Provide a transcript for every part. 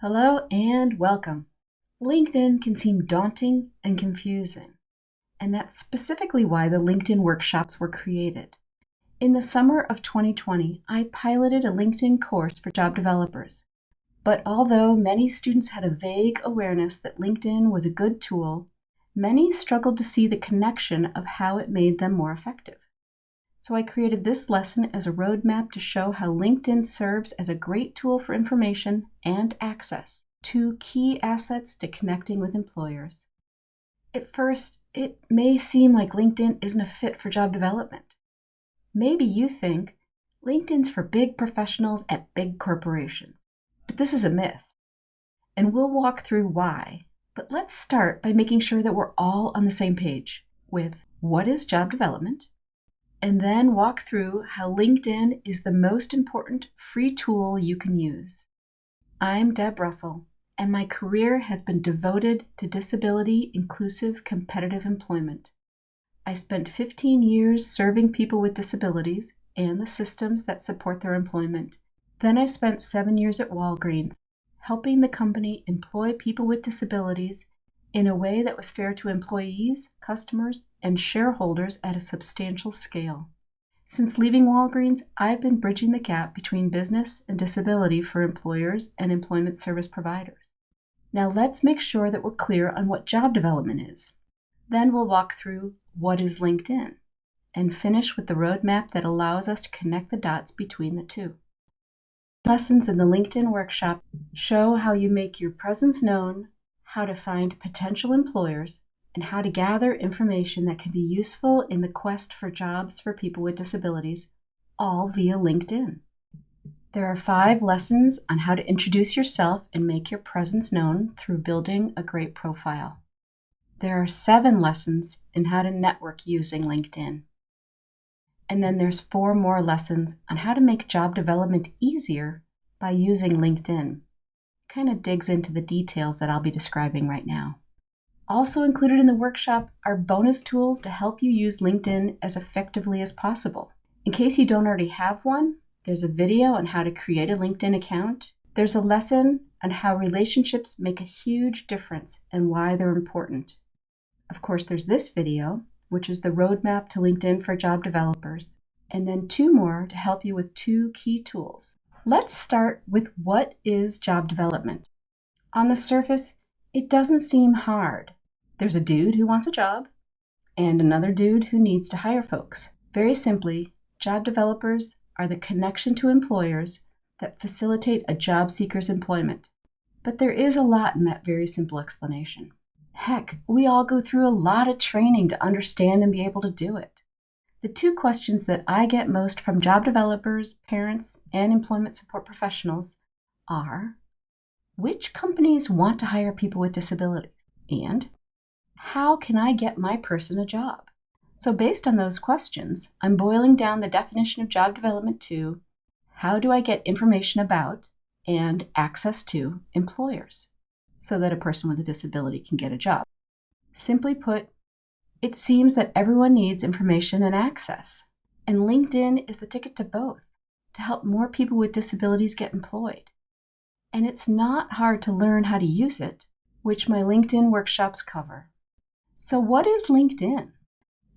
Hello and welcome. LinkedIn can seem daunting and confusing, and that's specifically why the LinkedIn workshops were created. In the summer of 2020, I piloted a LinkedIn course for job developers. But although many students had a vague awareness that LinkedIn was a good tool, many struggled to see the connection of how it made them more effective. So I created this lesson as a roadmap to show how LinkedIn serves as a great tool for information and access, two key assets to connecting with employers. At first, it may seem like LinkedIn isn't a fit for job development. Maybe you think LinkedIn's for big professionals at big corporations, but this is a myth. And we'll walk through why. But let's start by making sure that we're all on the same page with what is job development, and then walk through how LinkedIn is the most important free tool you can use. I'm Deb Russell, and my career has been devoted to disability-inclusive competitive employment. I spent 15 years serving people with disabilities and the systems that support their employment. Then I spent 7 years at Walgreens, helping the company employ people with disabilities in a way that was fair to employees, customers, and shareholders at a substantial scale. Since leaving Walgreens, I've been bridging the gap between business and disability for employers and employment service providers. Now let's make sure that we're clear on what job development is. Then we'll walk through what is LinkedIn, and finish with the roadmap that allows us to connect the dots between the two. Lessons in the LinkedIn workshop show how you make your presence known, how to find potential employers, and how to gather information that can be useful in the quest for jobs for people with disabilities, all via LinkedIn. There are 5 lessons on how to introduce yourself and make your presence known through building a great profile. There are 7 lessons in how to network using LinkedIn. And then there's 4 more lessons on how to make job development easier by using LinkedIn. Kind of digs into the details that I'll be describing right now. Also included in the workshop are bonus tools to help you use LinkedIn as effectively as possible. In case you don't already have one, there's a video on how to create a LinkedIn account. There's a lesson on how relationships make a huge difference and why they're important. Of course, there's this video, which is the roadmap to LinkedIn for job developers, and then 2 more to help you with 2 key tools. Let's start with what is job development. On the surface, it doesn't seem hard. There's a dude who wants a job and another dude who needs to hire folks. Very simply, job developers are the connection to employers that facilitate a job seeker's employment. But there is a lot in that very simple explanation. Heck, we all go through a lot of training to understand and be able to do it. The 2 questions that I get most from job developers, parents, and employment support professionals are, which companies want to hire people with disabilities? And how can I get my person a job? So based on those questions, I'm boiling down the definition of job development to how do I get information about and access to employers so that a person with a disability can get a job. Simply put, it seems that everyone needs information and access, and LinkedIn is the ticket to both, to help more people with disabilities get employed. And it's not hard to learn how to use it, which my LinkedIn workshops cover. So what is LinkedIn?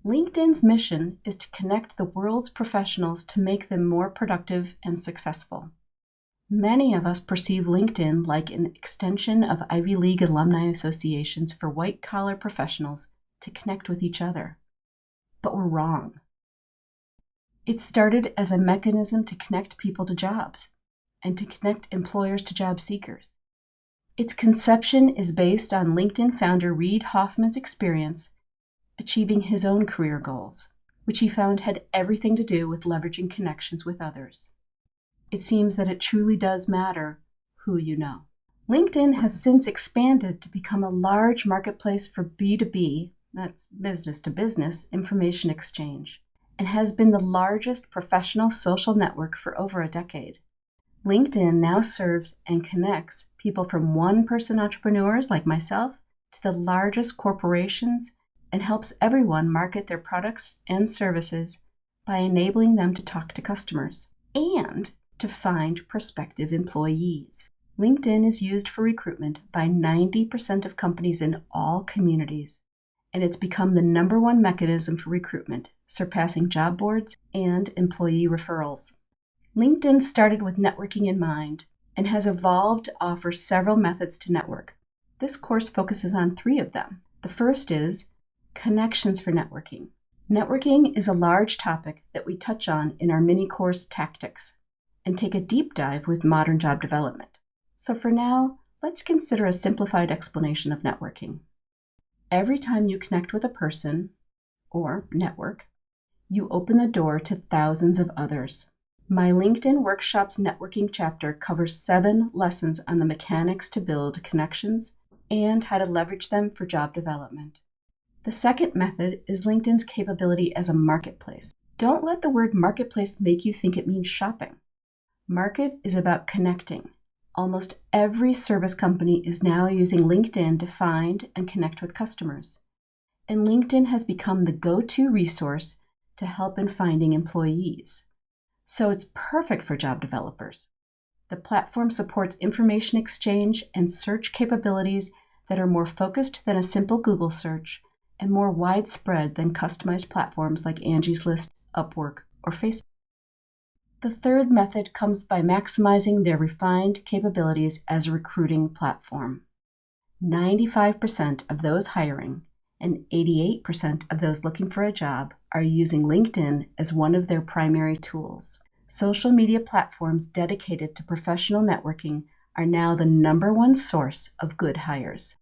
LinkedIn's mission is to connect the world's professionals to make them more productive and successful. Many of us perceive LinkedIn like an extension of Ivy League alumni associations for white-collar professionals to connect with each other. But we're wrong. It started as a mechanism to connect people to jobs and to connect employers to job seekers. Its conception is based on LinkedIn founder Reid Hoffman's experience achieving his own career goals, which he found had everything to do with leveraging connections with others. It seems that it truly does matter who you know. LinkedIn has since expanded to become a large marketplace for B2B, that's business to business, information exchange, and has been the largest professional social network for over a decade. LinkedIn now serves and connects people from one-person entrepreneurs like myself to the largest corporations and helps everyone market their products and services by enabling them to talk to customers and to find prospective employees. LinkedIn is used for recruitment by 90% of companies in all communities, and it's become the number one mechanism for recruitment, surpassing job boards and employee referrals. LinkedIn started with networking in mind and has evolved to offer several methods to network. This course focuses on 3 of them. The first is connections for networking. Networking is a large topic that we touch on in our mini course Tactics and take a deep dive with modern job development. So for now, let's consider a simplified explanation of networking. Every time you connect with a person, or network, you open the door to thousands of others. My LinkedIn Workshops networking chapter covers 7 lessons on the mechanics to build connections and how to leverage them for job development. The second method is LinkedIn's capability as a marketplace. Don't let the word marketplace make you think it means shopping. Market is about connecting. Almost every service company is now using LinkedIn to find and connect with customers. And LinkedIn has become the go-to resource to help in finding employees. So it's perfect for job developers. The platform supports information exchange and search capabilities that are more focused than a simple Google search and more widespread than customized platforms like Angie's List, Upwork, or Facebook. The third method comes by maximizing their refined capabilities as a recruiting platform. 95% of those hiring and 88% of those looking for a job are using LinkedIn as one of their primary tools. Social media platforms dedicated to professional networking are now the number one source of good hires.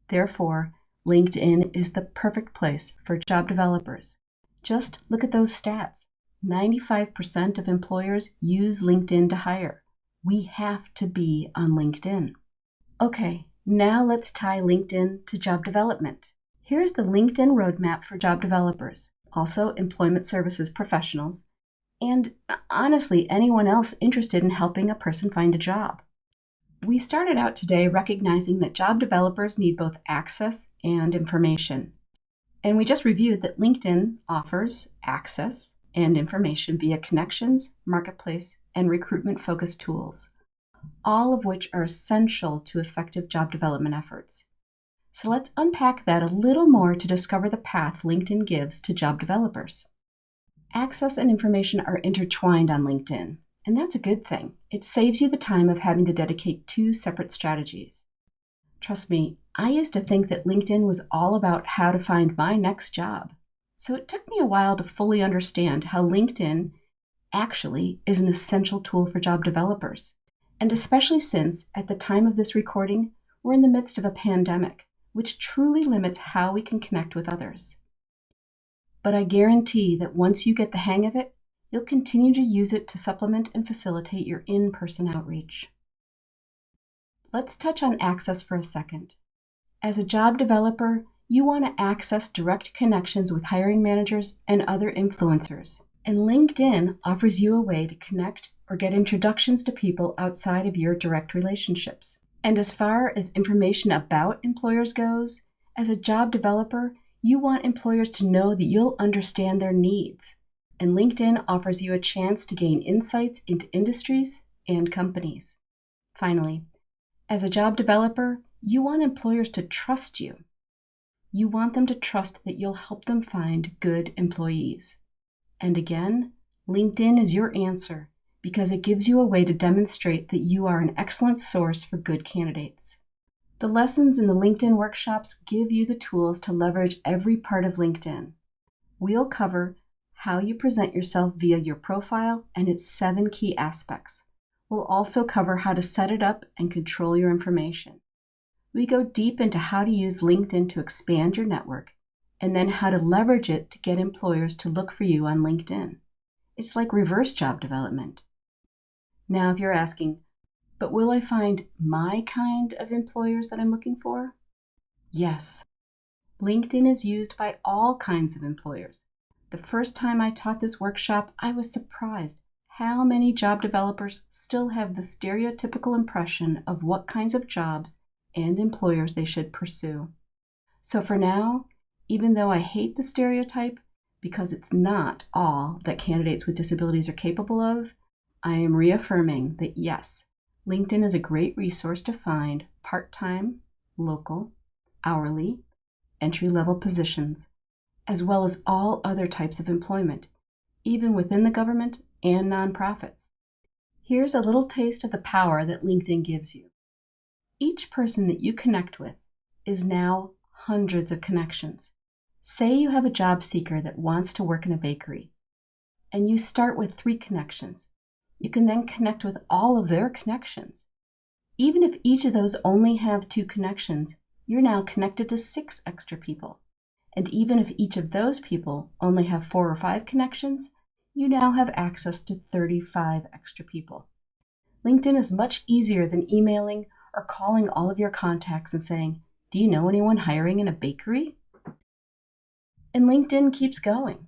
Therefore, LinkedIn is the perfect place for job developers. Just look at those stats. 95% of employers use LinkedIn to hire. We have to be on LinkedIn. Okay, now let's tie LinkedIn to job development. Here's the LinkedIn roadmap for job developers, also employment services professionals, and honestly, anyone else interested in helping a person find a job. We started out today recognizing that job developers need both access and information. And we just reviewed that LinkedIn offers access and information via connections, marketplace, and recruitment-focused tools, all of which are essential to effective job development efforts. So let's unpack that a little more to discover the path LinkedIn gives to job developers. Access and information are intertwined on LinkedIn, and that's a good thing. It saves you the time of having to dedicate 2 separate strategies. Trust me, I used to think that LinkedIn was all about how to find my next job. So it took me a while to fully understand how LinkedIn actually is an essential tool for job developers. And especially since, at the time of this recording, we're in the midst of a pandemic, which truly limits how we can connect with others. But I guarantee that once you get the hang of it, you'll continue to use it to supplement and facilitate your in-person outreach. Let's touch on access for a second. As a job developer, you want to access direct connections with hiring managers and other influencers. And LinkedIn offers you a way to connect or get introductions to people outside of your direct relationships. And as far as information about employers goes, as a job developer, you want employers to know that you'll understand their needs. And LinkedIn offers you a chance to gain insights into industries and companies. Finally, as a job developer, you want employers to trust you. You want them to trust that you'll help them find good employees. And again, LinkedIn is your answer because it gives you a way to demonstrate that you are an excellent source for good candidates. The lessons in the LinkedIn workshops give you the tools to leverage every part of LinkedIn. We'll cover how you present yourself via your profile and its 7 key aspects. We'll also cover how to set it up and control your information. We go deep into how to use LinkedIn to expand your network, and then how to leverage it to get employers to look for you on LinkedIn. It's like reverse job development. Now, if you're asking, but will I find my kind of employers that I'm looking for? Yes. LinkedIn is used by all kinds of employers. The first time I taught this workshop, I was surprised how many job developers still have the stereotypical impression of what kinds of jobs and employers they should pursue. So for now, even though I hate the stereotype, because it's not all that candidates with disabilities are capable of, I am reaffirming that yes, LinkedIn is a great resource to find part-time, local, hourly, entry-level positions, as well as all other types of employment, even within the government and nonprofits. Here's a little taste of the power that LinkedIn gives you. Each person that you connect with is now hundreds of connections. Say you have a job seeker that wants to work in a bakery, and you start with 3 connections. You can then connect with all of their connections. Even if each of those only have 2 connections, you're now connected to 6 extra people. And even if each of those people only have 4 or 5 connections, you now have access to 35 extra people. LinkedIn is much easier than emailing or calling all of your contacts and saying, "Do you know anyone hiring in a bakery?" And LinkedIn keeps going.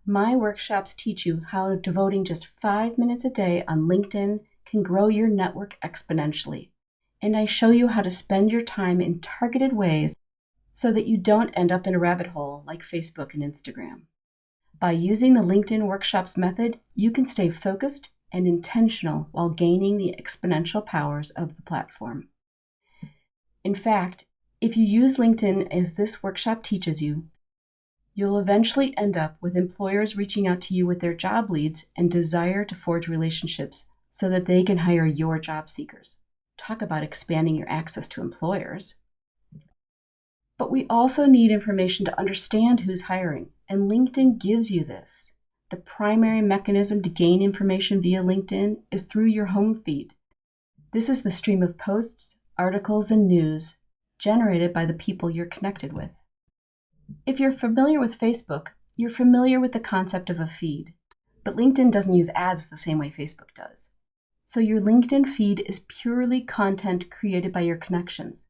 My workshops teach you how devoting just 5 minutes a day on LinkedIn can grow your network exponentially. And I show you how to spend your time in targeted ways so that you don't end up in a rabbit hole like Facebook and Instagram. By using the LinkedIn Workshops method, you can stay focused and intentional while gaining the exponential powers of the platform. In fact, if you use LinkedIn as this workshop teaches you, you'll eventually end up with employers reaching out to you with their job leads and desire to forge relationships so that they can hire your job seekers. Talk about expanding your access to employers. But we also need information to understand who's hiring, and LinkedIn gives you this. The primary mechanism to gain information via LinkedIn is through your home feed. This is the stream of posts, articles, and news generated by the people you're connected with. If you're familiar with Facebook, you're familiar with the concept of a feed, but LinkedIn doesn't use ads the same way Facebook does. So your LinkedIn feed is purely content created by your connections.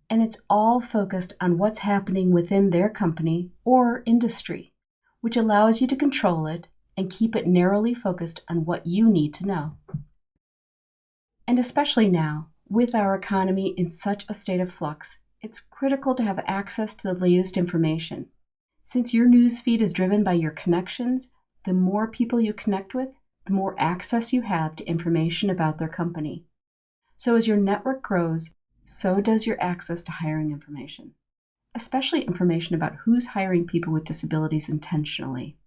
And it's all focused on what's happening within their company or industry, which allows you to control it and keep it narrowly focused on what you need to know. And especially now, with our economy in such a state of flux, it's critical to have access to the latest information. Since your newsfeed is driven by your connections, the more people you connect with, the more access you have to information about their company. So as your network grows, so does your access to hiring information, especially information about who's hiring people with disabilities intentionally.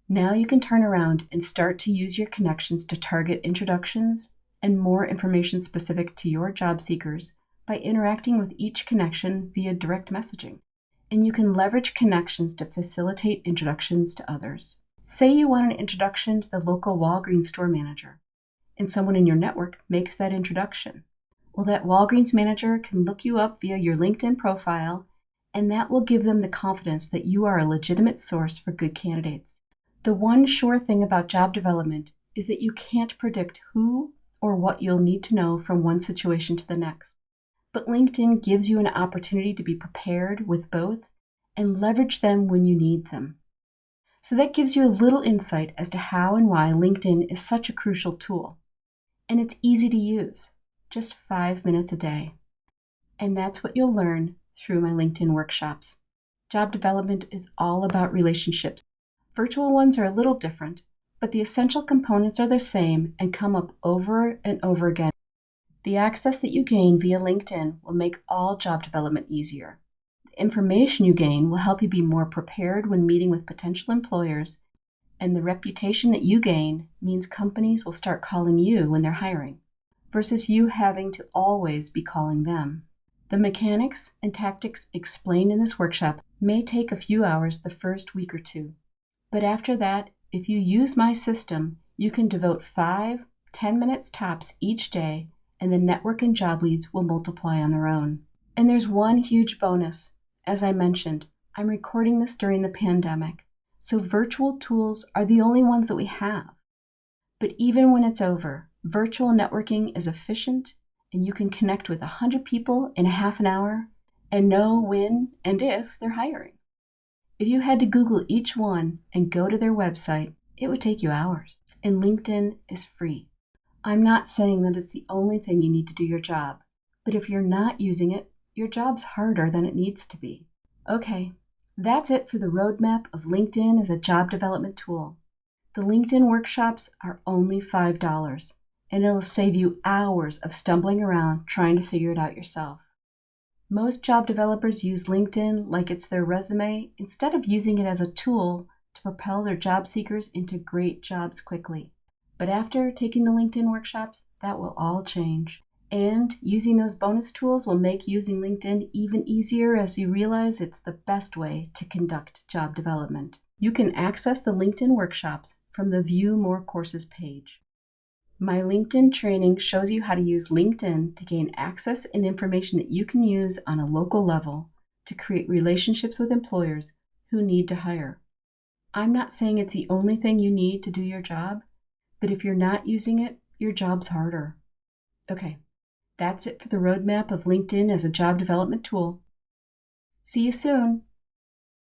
Now you can turn around and start to use your connections to target introductions and more information specific to your job seekers by interacting with each connection via direct messaging. And you can leverage connections to facilitate introductions to others. Say you want an introduction to the local Walgreens store manager, and someone in your network makes that introduction. Well, that Walgreens manager can look you up via your LinkedIn profile, and that will give them the confidence that you are a legitimate source for good candidates. The one sure thing about job development is that you can't predict who or what you'll need to know from one situation to the next. But LinkedIn gives you an opportunity to be prepared with both and leverage them when you need them. So that gives you a little insight as to how and why LinkedIn is such a crucial tool. And it's easy to use, just 5 minutes a day. And that's what you'll learn through my LinkedIn workshops. Job development is all about relationships. Virtual ones are a little different, but the essential components are the same and come up over and over again. The access that you gain via LinkedIn will make all job development easier. The information you gain will help you be more prepared when meeting with potential employers, and the reputation that you gain means companies will start calling you when they're hiring, versus you having to always be calling them. The mechanics and tactics explained in this workshop may take a few hours the first week or 2, but after that, if you use my system, you can devote 5-10 minutes tops each day, and the network and job leads will multiply on their own. And there's one huge bonus. As I mentioned, I'm recording this during the pandemic, so virtual tools are the only ones that we have. But even when it's over, virtual networking is efficient, and you can connect with 100 people in a half an hour and know when and if they're hiring. If you had to Google each one and go to their website, it would take you hours, and LinkedIn is free. I'm not saying that it's the only thing you need to do your job, but if you're not using it, your job's harder than it needs to be. Okay, that's it for the roadmap of LinkedIn as a job development tool. The LinkedIn workshops are only $5, and it'll save you hours of stumbling around trying to figure it out yourself. Most job developers use LinkedIn like it's their resume instead of using it as a tool to propel their job seekers into great jobs quickly. But after taking the LinkedIn workshops, that will all change. And using those bonus tools will make using LinkedIn even easier as you realize it's the best way to conduct job development. You can access the LinkedIn workshops from the View More Courses page. My LinkedIn training shows you how to use LinkedIn to gain access and information that you can use on a local level to create relationships with employers who need to hire. I'm not saying it's the only thing you need to do your job, but if you're not using it, your job's harder. Okay, that's it for the roadmap of LinkedIn as a job development tool. See you soon.